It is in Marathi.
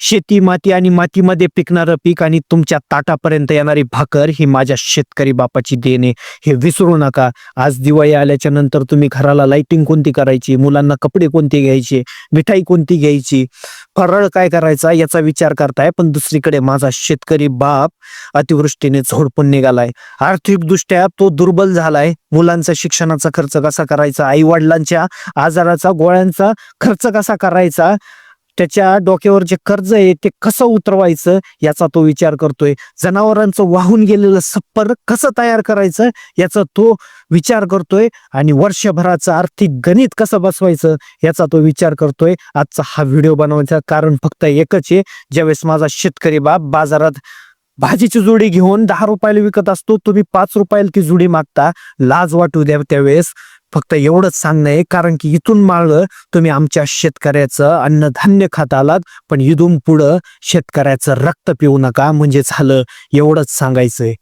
शेती माती आणि मातीमध्ये पिकणारं पीक आणि तुमच्या ताटापर्यंत येणारी भाकर ही माझ्या शेतकरी बापाची देण आहे, हे विसरू नका. आज दिवाळी आल्याच्या नंतर तुम्ही घराला लाइटिंग कोणती करायची, मुलांना कपडे कोणते घ्यायचे, मिठाई कोणती घ्यायची, फराळ काय करायचा याचा विचार करताय, पण दुसरीकडे माझा शेतकरी बाप अतिवृष्टीने झोडपून निघालाय. आर्थिकदृष्ट्या तो दुर्बल झालाय. मुलांचा शिक्षणाचा खर्च कसा करायचा, आई वडिलांच्या आजाराचा गोळ्यांचा खर्च कसा करायचा, त्याच्या डोक्यावर जे कर्ज आहे ते कसं उतरवायचं याचा तो विचार करतोय. जनावरांचं वाहून गेलेलं सप्पर कसं तयार करायचं याचा तो विचार करतोय आणि वर्षभराचं आर्थिक गणित कसं बसवायचं याचा तो विचार करतोय. आजचा हा व्हिडिओ बनवायचं कारण फक्त एकच आहे. ज्यावेळेस माझा शेतकरी बाप बाजारात भाजीची जुडी घेऊन 10 रुपयाला विकत असतो, तुम्ही 5 रुपयाला ती जुडी मागता. लाज वाटू द्या त्यावेळेस. फक्त एवढंच सांगणं आहे, कारण की इथून मागं तुम्ही आमच्या शेतकऱ्याचं अन्नधान्य खात आलात, पण इथून पुढं शेतकऱ्याचं रक्त पिऊ नका, म्हणजे झालं. एवढंच सांगायचंय.